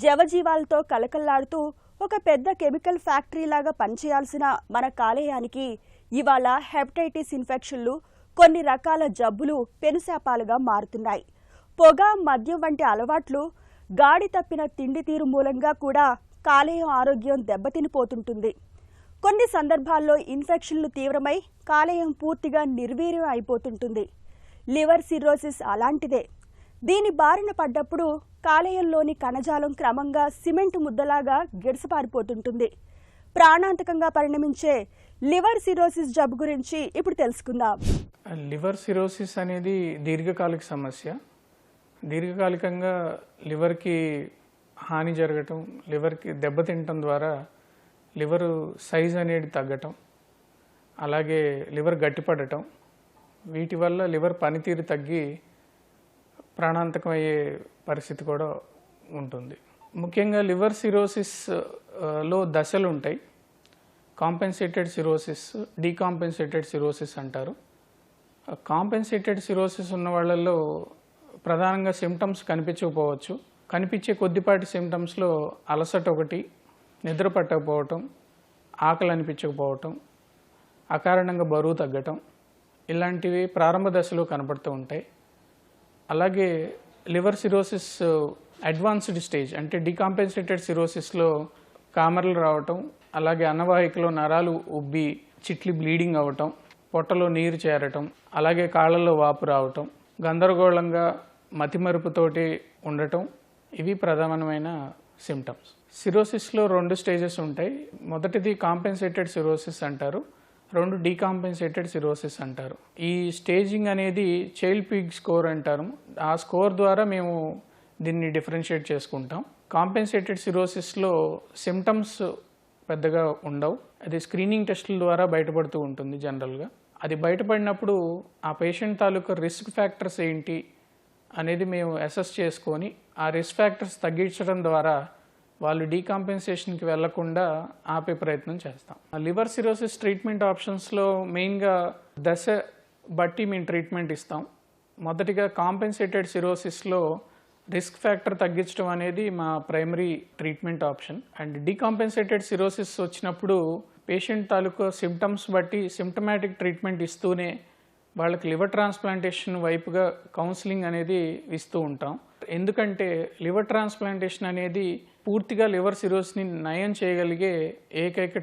జవజీవాలతో కలకల్లాడుతూ ఒక పెద్ద chemical factory లాగా పనిచేయాల్సిన మన కాలేయానికి ఇవాళ హెపటైటిస్ ఇన్ఫెక్షన్లు, కొన్ని రకాల జబ్బులు పెనుశాపాలుగా మారుతున్నాయి. పొగ, మద్యం వంటి అలవాట్లు, గాడి తప్పిన తిండి తీరు మూలంగా కూడా కాలేయం ఆరోగ్యం దెబ్బతినిపోతుంటుంది. కొన్ని సందర్భాల్లో ఇన్ఫెక్షన్లు తీవ్రమై కాలేయం పూర్తిగా నిర్వీర్యం అయిపోతుంటుంది. లివర్ సిర్రోసిస్ అలాంటిదే. దీని బారిన పడ్డప్పుడు కాలేయంలోని కణజాలం క్రమంగా సిమెంట్ ముద్దలాగా గిడసపారిపోతుంటుంది. ప్రాణాంతకంగా పరిణమించే లివర్ సిరోసిస్ జబ్బు గురించి ఇప్పుడు తెలుసుకుందాం. లివర్ సిరోసిస్ అనేది దీర్ఘకాలిక సమస్య. దీర్ఘకాలికంగా లివర్కి హాని జరగటం, లివర్కి దెబ్బతింటం ద్వారా లివర్ సైజ్ అనేది తగ్గటం, అలాగే లివర్ గట్టిపడటం, వీటి వల్ల లివర్ పనితీరు తగ్గి ప్రాణాంతకం అయ్యే పరిస్థితి కూడా ఉంటుంది. ముఖ్యంగా లివర్ సిరోసిస్లో దశలు ఉంటాయి. కాంపెన్సేటెడ్ సిరోసిస్, డీకాంపెన్సేటెడ్ సిరోసిస్ అంటారు. కాంపెన్సేటెడ్ సిరోసిస్ ఉన్న వాళ్ళల్లో ప్రధానంగా సిమ్టమ్స్ కనిపించకపోవచ్చు. కనిపించే కొద్దిపాటి సిమ్టమ్స్లో అలసట ఒకటి, నిద్ర పట్టకపోవటం, ఆకలి అనిపించకపోవటం, అకారణంగా బరువు తగ్గటం, ఇలాంటివి ప్రారంభ దశలో కనపడుతూ ఉంటాయి. అలాగే లివర్ సిరోసిస్ అడ్వాన్స్డ్ స్టేజ్ అంటే డీకాంపెన్సేటెడ్ సిరోసిస్లో కామర్లు రావటం, అలాగే అన్నవాహికలో నరాలు ఉబ్బి చిట్లి బ్లీడింగ్ అవ్వటం, పొట్టలో నీరు చేరటం, అలాగే కాళ్ళల్లో వాపు రావటం, గందరగోళంగా మతిమరుపుతోటి ఉండటం, ఇవి ప్రధానమైన సిమ్టమ్స్. సిరోసిస్లో 2 స్టేజెస్ ఉంటాయి. మొదటిది కాంపెన్సేటెడ్ సిరోసిస్ అంటారు, 2 డీకాంపెన్సేటెడ్ సిరోసిస్ అంటారు. ఈ స్టేజింగ్ అనేది చైల్డ్ పిగ్ స్కోర్ అంటారు. ఆ స్కోర్ ద్వారా మేము దీన్ని డిఫరెన్షియేట్ చేసుకుంటాం. కాంపెన్సేటెడ్ సిరోసిస్లో సిమ్టమ్స్ పెద్దగా ఉండవు. అది స్క్రీనింగ్ టెస్టుల ద్వారా బయటపడుతూ ఉంటుంది జనరల్గా. అది బయటపడినప్పుడు ఆ పేషెంట్ తాలూకా రిస్క్ ఫ్యాక్టర్స్ ఏంటి అనేది మేము అసెస్ చేసుకొని ఆ రిస్క్ ఫ్యాక్టర్స్ తగ్గించడం ద్వారా వాళ్ళు డీకాంపెన్సేషన్కి వెళ్లకుండా ఆపే ప్రయత్నం చేస్తాం. లివర్ సిరోసిస్ ట్రీట్మెంట్ ఆప్షన్స్లో మెయిన్గా దశ బట్టి మేము ట్రీట్మెంట్ ఇస్తాం. మొదటిగా కాంపెన్సేటెడ్ సిరోసిస్లో రిస్క్ ఫ్యాక్టర్ తగ్గించడం అనేది మా primary treatment option. And decompensated cirrhosis వచ్చినప్పుడు పేషెంట్ తాలూకా సిమ్టమ్స్ బట్టి సిమ్టమాటిక్ ట్రీట్మెంట్ ఇస్తూనే వాళ్ళకి లివర్ ట్రాన్స్ప్లాంటేషన్ వైపుగా కౌన్సిలింగ్ అనేది ఇస్తూ ఉంటాం. ఎందుకంటే లివర్ ట్రాన్స్ప్లాంటేషన్ అనేది పూర్తిగా లివర్ సిరోసిస్ని నయం చేయగలిగే ఏకైక